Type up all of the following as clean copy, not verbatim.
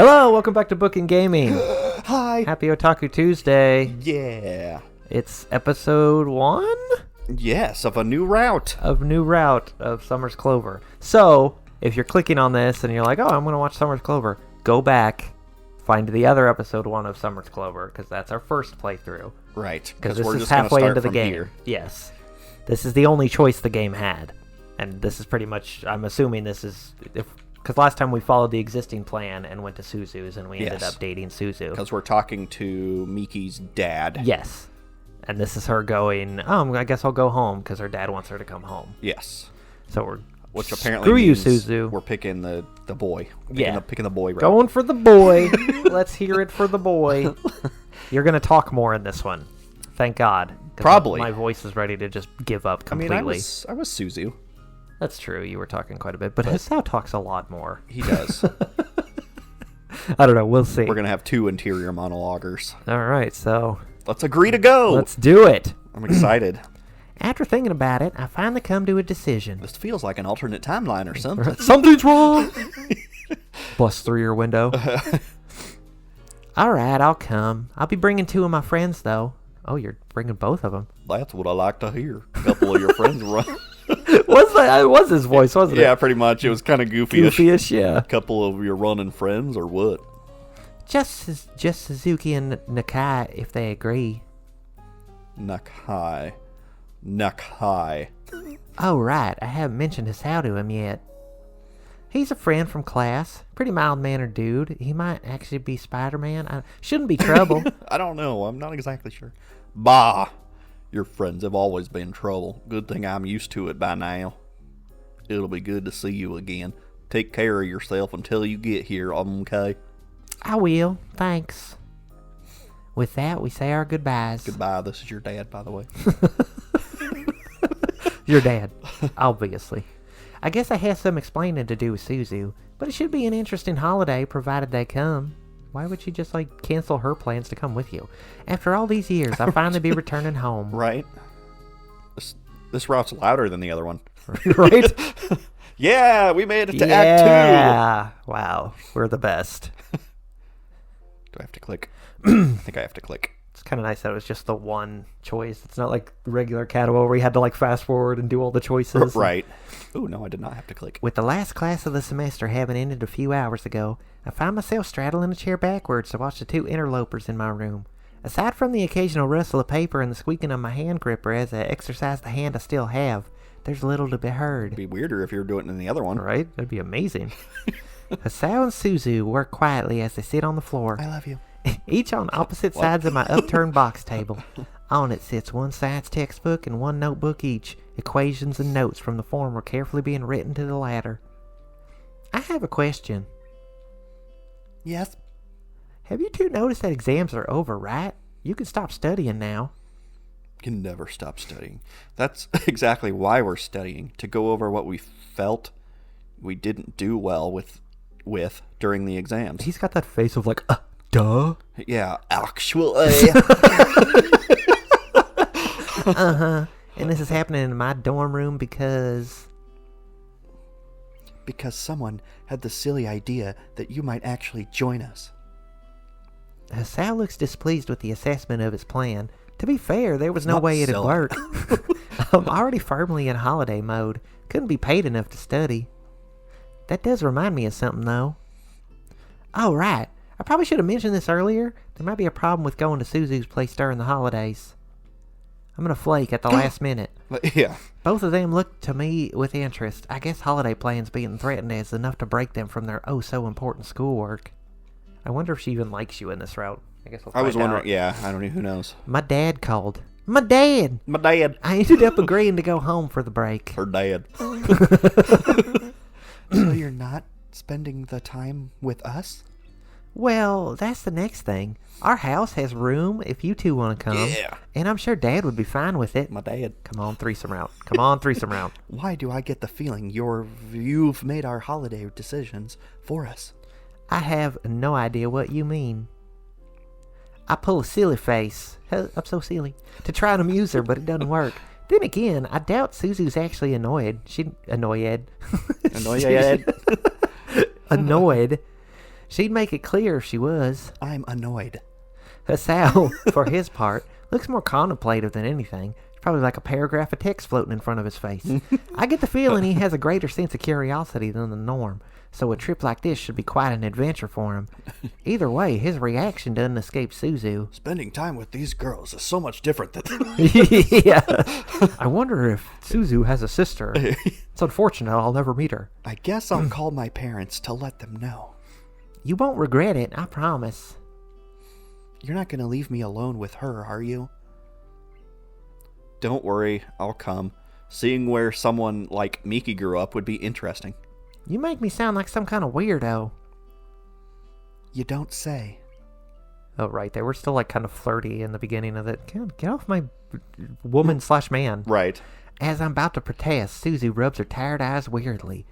Hello, welcome back to Bookend Gaming. Hi. Happy Otaku Tuesday. Yeah. It's episode 1 Yes, of a new route. of Summer's Clover. So, if you're clicking on this and you're like, oh, I'm going to watch Summer's Clover, go back, find the other episode 1 of Summer's Clover, because that's our first playthrough. Right. Because this we're is just gonna halfway start into the from game. here. Yes. This is the only choice the game had. And this is pretty much, I'm assuming this is, because last time we followed the existing plan and went to Suzu's, and we ended up dating Suzu. Because we're talking to Miki's dad. Yes. And this is her going, oh, I guess I'll go home, because her dad wants her to come home. Yes. So we're, Which apparently screw you, means Suzu. we're picking the boy. Picking the boy route. Going for the boy. Let's hear it for the boy. You're going to talk more in this one. Thank God. 'Cause Probably. My voice is ready to just give up completely. I was Suzu. That's true. You were talking quite a bit. But Hisao talks a lot more. He does. I don't know. We'll see. We're going to have 2 interior monologuers. All right. So Let's agree to go. let's do it. I'm excited. After thinking about it, I finally come to a decision. This feels like an alternate timeline or something. Something's wrong. Bust through your window. All right, I'll come. I'll be bringing 2 of my friends, though. Oh, you're bringing both of them. That's what I like to hear. A couple of your friends run. It was his voice, wasn't it? Yeah, pretty much. It was kind of goofy-ish. Goofy-ish, yeah. A couple of your running friends or what? Just Suzuki and Nakai, if they agree. Nakai. Oh, right. I haven't mentioned Hisao to him yet. He's a friend from class. Pretty mild-mannered dude. He might actually be Spider-Man. Shouldn't be trouble. I don't know. I'm not exactly sure. Bah! Your friends have always been trouble. Good thing I'm used to it by now. It'll be good to see you again. Take care of yourself until you get here, okay? I will. Thanks. With that, we say our goodbyes. Goodbye. This is your dad, by the way. Your dad, obviously. I guess I have some explaining to do with Suzu, but it should be an interesting holiday provided they come. Why would she just, cancel her plans to come with you? After all these years, I'll finally be returning home. Right? This route's louder than the other one. Right? Yeah, we made it to Act 2. Yeah. Wow. We're the best. Do I have to click? I think I have to click. It's kind of nice that it was just the one choice. It's not like regular Katawa where you had to fast forward and do all the choices. Right. Oh, no, I did not have to click. With the last class of the semester having ended a few hours ago, I find myself straddling a chair backwards to watch the 2 interlopers in my room. Aside from the occasional rustle of paper and the squeaking of my hand gripper as I exercise the hand I still have, there's little to be heard. It'd be weirder if you were doing it in the other one. Right? That'd be amazing. Hisao and Suzu work quietly as they sit on the floor. I love you. Each on opposite sides of my upturned box table. On it sits one science textbook and one notebook each, equations and notes from the former carefully being written to the latter. I have a question. Yes? Have you 2 noticed that exams are over, right? You can stop studying now. You can never stop studying. That's exactly why we're studying, to go over what we felt we didn't do well with during the exams. He's got that face of duh. Yeah, actually. Uh-huh. And this is happening in my dorm room because someone had the silly idea that you might actually join us. Hisao looks displeased with the assessment of his plan. To be fair, there was no way it'd work. I'm already firmly in holiday mode. Couldn't be paid enough to study. That does remind me of something, though. Oh, right. I probably should have mentioned this earlier. There might be a problem with going to Suzu's place during the holidays. I'm going to flake at the last minute. Yeah. Both of them look to me with interest. I guess holiday plans being threatened is enough to break them from their oh-so-important schoolwork. I wonder if she even likes you in this route. I guess we'll find out. I was wondering, yeah, I don't know, who knows. My dad called. My dad! I ended up agreeing to go home for the break. Her dad. So you're not spending the time with us? Well, that's the next thing. Our house has room if you 2 want to come. Yeah. And I'm sure Dad would be fine with it. My dad. Come on, threesome round. Why do I get the feeling you've made our holiday decisions for us? I have no idea what you mean. I pull a silly face. I'm so silly. To try and amuse her, but it doesn't work. Then again, I doubt Suzu's actually annoyed. Annoyed. She'd make it clear if she was. I'm annoyed. Hisao, for his part, looks more contemplative than anything. It's probably like a paragraph of text floating in front of his face. I get the feeling he has a greater sense of curiosity than the norm, so a trip like this should be quite an adventure for him. Either way, his reaction doesn't escape Suzu. Spending time with these girls is so much different than... Yeah. I wonder if Suzu has a sister. It's unfortunate I'll never meet her. I guess I'll call my parents to let them know. You won't regret it, I promise. You're not going to leave me alone with her, are you? Don't worry, I'll come. Seeing where someone like Miki grew up would be interesting. You make me sound like some kind of weirdo. You don't say. Oh, right. They were still like kind of flirty in the beginning of it. Get off my woman/man. Right. As I'm about to protest, Suzu rubs her tired eyes weirdly.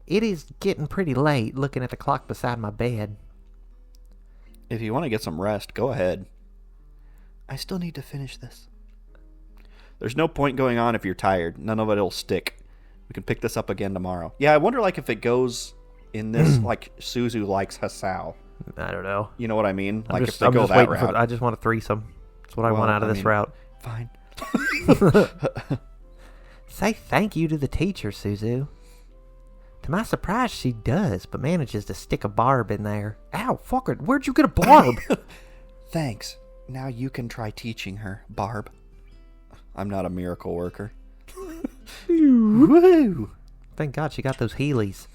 It is getting pretty late, looking at the clock beside my bed. If you want to get some rest, go ahead. I still need to finish this. There's no point going on if you're tired. None of it'll stick. We can pick this up again tomorrow. Yeah, I wonder like if it goes in this like Suzu likes Hisao. I don't know. You know what I mean? I'm Like just, if they go that route. I just want a threesome. That's what I want out of this route. Fine. Say thank you to the teacher, Suzu. To my surprise, she does, but manages to stick a barb in there. Ow, fucker, where'd you get a barb? Thanks. Now you can try teaching her, Barb. I'm not a miracle worker. Woo! Thank God she got those Heelys.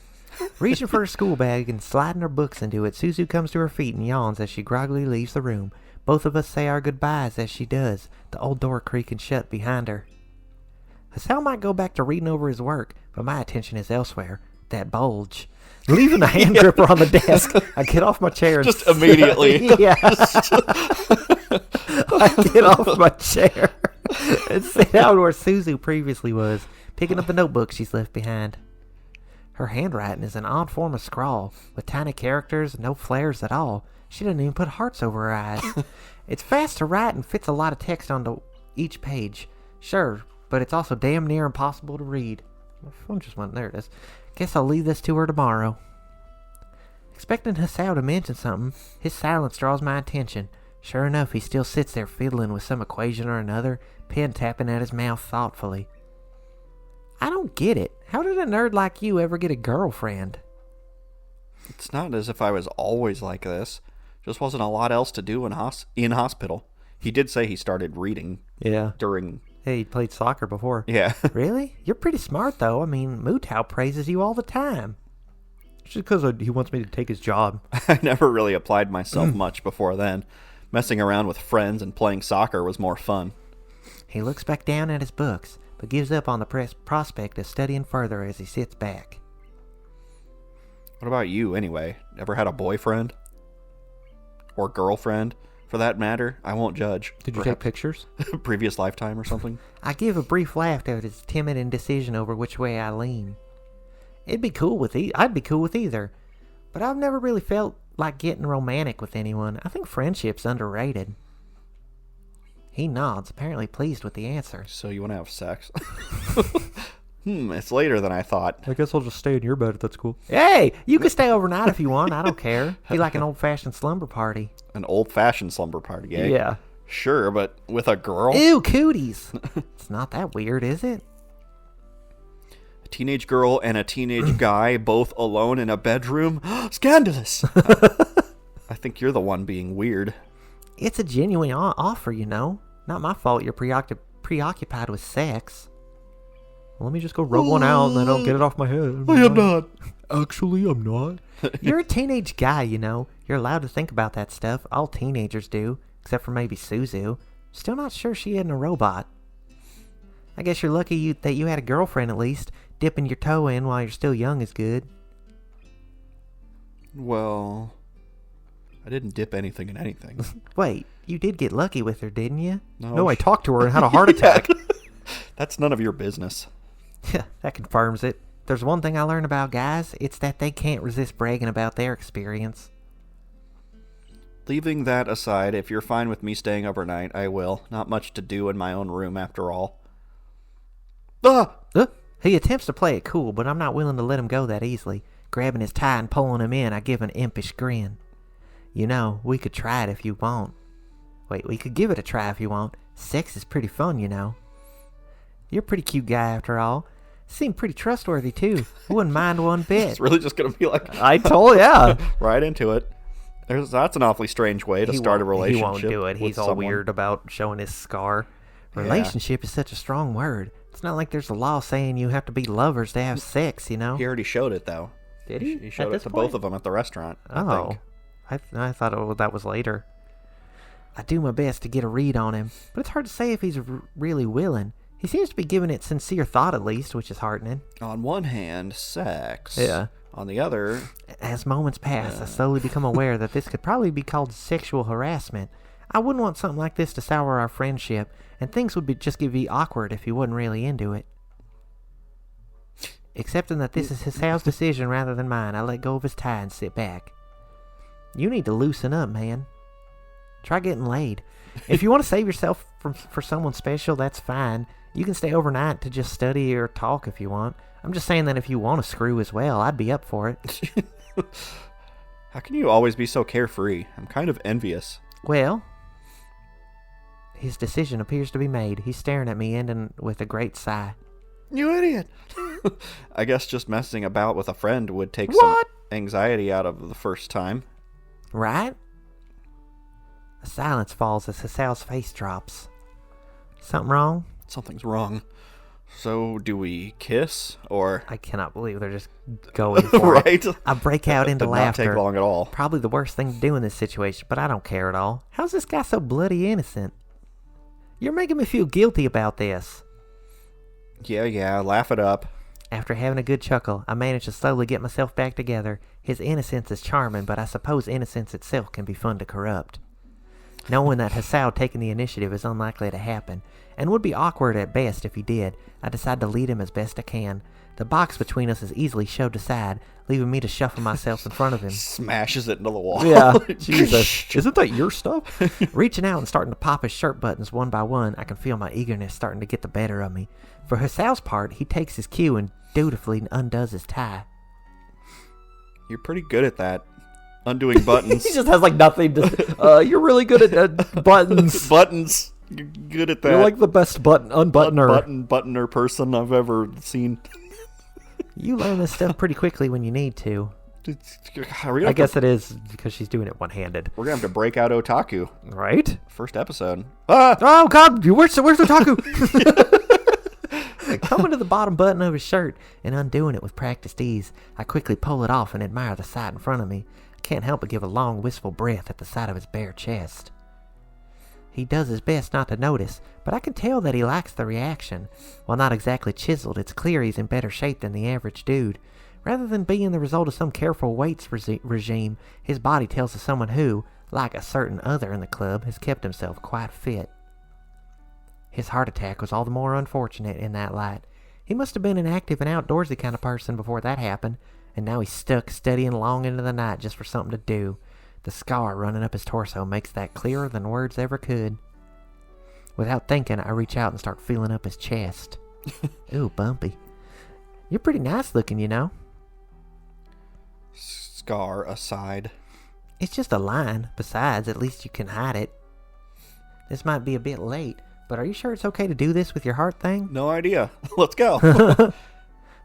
Reaching for her school bag and sliding her books into it, Suzu comes to her feet and yawns as she groggily leaves the room. Both of us say our goodbyes as she does, the old door creaking shut behind her. Hisao might go back to reading over his work, but my attention is elsewhere. That bulge. Leaving the hand gripper on the desk, I get off my chair and Just immediately. Yeah. I get off my chair and sit down where Suzu previously was, picking up the notebook she's left behind. Her handwriting is an odd form of scrawl, with tiny characters and no flares at all. She doesn't even put hearts over her eyes. It's fast to write and fits a lot of text onto each page. Sure, but it's also damn near impossible to read. My phone just went, there it is. Guess I'll leave this to her tomorrow. Expecting Hisao to mention something, his silence draws my attention. Sure enough, he still sits there fiddling with some equation or another, pen tapping at his mouth thoughtfully. I don't get it. How did a nerd like you ever get a girlfriend? It's not as if I was always like this. Just wasn't a lot else to do in hospital. He did say he started reading. Yeah. During... Hey, he played soccer before. Yeah. Really? You're pretty smart, though. I mean, Mutao praises you all the time. It's just because he wants me to take his job. I never really applied myself much before then. Messing around with friends and playing soccer was more fun. He looks back down at his books, but gives up on the prospect of studying further as he sits back. What about you, anyway? Ever had a boyfriend? Or girlfriend? For that matter, I won't judge. Did you take pictures? Previous lifetime or something? I give a brief laugh at his timid indecision over which way I lean. I'd be cool with either, but I've never really felt like getting romantic with anyone. I think friendship's underrated. He nods, apparently pleased with the answer. So you want to have sex? It's later than I thought. I guess I'll just stay in your bed if that's cool. Hey, you can stay overnight if you want. I don't care. Be like an old-fashioned slumber party. An old-fashioned slumber party, eh? Yeah. Sure, but with a girl? Ew, cooties. It's not that weird, is it? A teenage girl and a teenage guy both alone in a bedroom? Scandalous! I think you're the one being weird. It's a genuine offer, you know. Not my fault you're preoccupied with sex. Well, let me just go rub one out and then I'll get it off my head. I am not. Actually, I'm not. You're a teenage guy, you know. You're allowed to think about that stuff. All teenagers do, except for maybe Suzu. Still not sure she isn't a robot. I guess you're lucky that you had a girlfriend at least. Dipping your toe in while you're still young is good. Well, I didn't dip anything in anything. Wait, you did get lucky with her, didn't you? No, I talked to her and had a heart attack. That's none of your business. That confirms it. There's one thing I learned about guys, it's that they can't resist bragging about their experience. Leaving that aside, if you're fine with me staying overnight, I will. Not much to do in my own room after all. He attempts to play it cool, but I'm not willing to let him go that easily. Grabbing his tie and pulling him in, I give an impish grin. You know, we could try it if you want. Wait, we could give it a try if you want. Sex is pretty fun, you know. You're a pretty cute guy after all. Seem pretty trustworthy, too. I wouldn't mind one bit. It's really just going to be like... I told ya. Right into it. That's an awfully strange way to start a relationship. He won't do it. He's all weird about showing his scar. Relationship is such a strong word. It's not like there's a law saying you have to be lovers to have sex, you know? He already showed it, though. Did he? He showed it to both of them at the restaurant, I think. I thought that was later. I do my best to get a read on him, but it's hard to say if he's really willing. He seems to be giving it sincere thought, at least, which is heartening. On one hand, sex. Yeah. On the other... As moments pass, I slowly become aware that this could probably be called sexual harassment. I wouldn't want something like this to sour our friendship, and things would be awkward if he wasn't really into it. Accepting that this is Hisao's decision rather than mine, I let go of his tie and sit back. You need to loosen up, man. Try getting laid. If you want to save yourself for someone special, that's fine. You can stay overnight to just study or talk if you want. I'm just saying that if you want to screw as well, I'd be up for it. How can you always be so carefree? I'm kind of envious. Well, his decision appears to be made. He's staring at me, ending with a great sigh. You idiot! I guess just messing about with a friend would take some anxiety out of the first time. Right? A silence falls as Hisao's face drops. Something wrong? Something's wrong. So, do we kiss, or... I cannot believe they're just going for right? it. I break out into laughter. Not take long at all. Probably the worst thing to do in this situation, but I don't care at all. How's this guy so bloody innocent? You're making me feel guilty about this. Yeah, laugh it up. After having a good chuckle, I manage to slowly get myself back together. His innocence is charming, but I suppose innocence itself can be fun to corrupt. Knowing that Hisao taking the initiative is unlikely to happen, and would be awkward at best if he did, I decide to lead him as best I can. The box between us is easily shoved aside, leaving me to shuffle myself in front of him. Smashes it into the wall. Yeah, Jesus. Isn't that your stuff? Reaching out and starting to pop his shirt buttons one by one, I can feel my eagerness starting to get the better of me. For Hisao's part, he takes his cue and dutifully undoes his tie. You're pretty good at that. Undoing buttons. He just has like nothing to... you're really good at buttons. Buttons. You're good at that. You're like the best unbuttoner. Buttoner person I've ever seen. You learn this stuff pretty quickly when you need to. I guess it is because she's doing it one-handed. We're going to have to break out Otaku. Right? First episode. Ah! Oh, God! Where's Otaku? Coming to the bottom button of his shirt and undoing it with practiced ease, I quickly pull it off and admire the sight in front of me. I can't help but give a long, wistful breath at the sight of his bare chest. He does his best not to notice, but I can tell that he likes the reaction. While not exactly chiseled, it's clear he's in better shape than the average dude. Rather than being the result of some careful weights regime, his body tells of someone who, like a certain other in the club, has kept himself quite fit. His heart attack was all the more unfortunate in that light. He must have been an active and outdoorsy kind of person before that happened, and now he's stuck studying long into the night just for something to do. The scar running up his torso makes that clearer than words ever could. Without thinking, I reach out and start feeling up his chest. Ooh, bumpy. You're pretty nice looking, you know. Scar aside. It's just a line. Besides, at least you can hide it. This might be a bit late, but are you sure it's okay to do this with your heart thing? No idea. Let's go.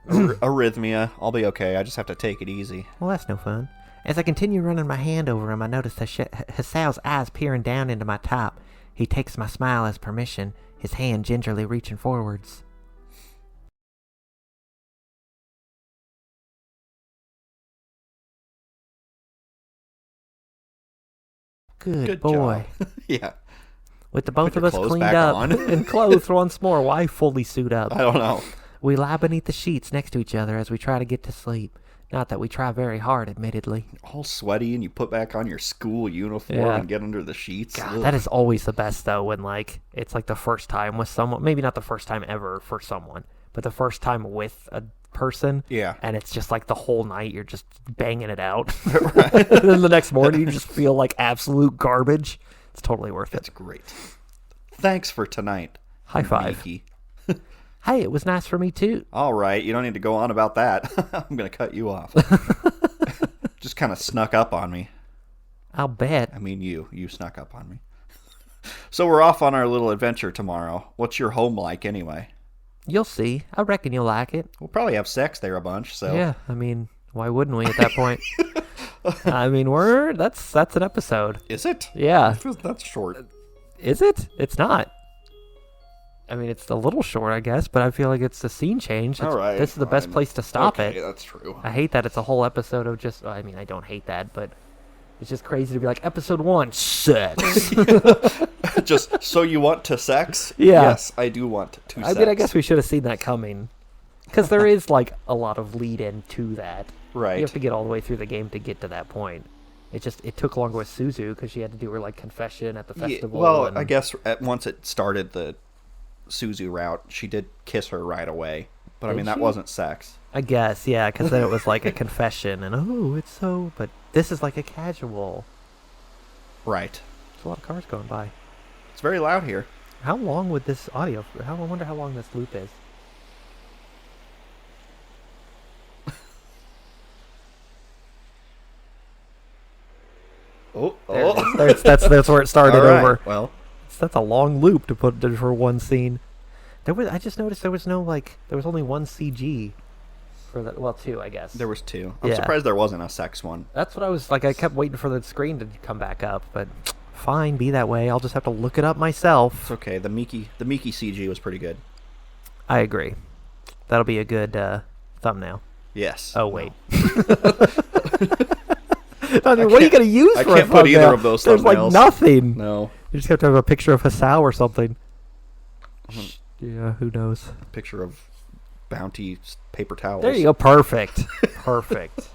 Arrhythmia. I'll be okay. I just have to take it easy. Well, that's no fun. As I continue running my hand over him, I notice Hisao's eyes peering down into my top. He takes my smile as permission, his hand gingerly reaching forwards. Good boy. Yeah. With the both of us cleaned up and clothed once more, why fully suit up? I don't know. We lie beneath the sheets next to each other as we try to get to sleep. Not that we try very hard, admittedly. All sweaty, and you put back on your school uniform and get under the sheets. God, that is always the best, though, when, like, it's, like, the first time with someone. Maybe not the first time ever for someone, but the first time with a person. Yeah. And it's just, like, the whole night you're just banging it out. And then the next morning you just feel like absolute garbage. It's totally worth it. That's great. Thanks for tonight. High five. Miki. Hey, it was nice for me too. All right, you don't need to go on about that. I'm going to cut you off. Just kind of snuck up on me. I'll bet. I mean, you snuck up on me. So we're off on our little adventure tomorrow. What's your home like anyway? You'll see. I reckon you'll like it. We'll probably have sex there a bunch, so. Yeah, I mean, why wouldn't we at that point? I mean, that's an episode. Is it? Yeah. That's short. Is it? It's not. I mean, it's a little short, I guess, but I feel like it's a scene change. All right. This is the best place to stop it. That's true. I hate that it's a whole episode of just, I mean, I don't hate that, but it's just crazy to be like, episode 1, sex. Just, so you want to sex? Yeah. Yes, I do want to sex. I mean, I guess we should have seen that coming. Because there is, like, a lot of lead-in to that. Right. You have to get all the way through the game to get to that point. It took longer with Suzu because she had to do her, like, confession at the festival. Yeah, well, I guess once it started the Suzu route, she did kiss her right away. But, I mean, that wasn't sex. I guess, yeah, because then it was, like, a confession. And, oh, it's so... But this is, like, a casual. Right. There's a lot of cars going by. It's very loud here. How long would this audio... I wonder how long this loop is. That's where it started over. Well, that's a long loop to put for one scene. I just noticed there was only one CG for that. Well, 2, I guess. There was 2. I'm surprised there wasn't a sex one. That's what I was like. I kept waiting for the screen to come back up, but fine, be that way. I'll just have to look it up myself. It's okay. The Miki CG was pretty good. I agree. That'll be a good thumbnail. Yes. Oh wait. I mean, what are you going to use for a thumbnail? I can't put either of those thumbnails. There's like nothing. No. You just have to have a picture of Hisao or something. Yeah, who knows? Picture of Bounty paper towels. There you go. Perfect. Perfect.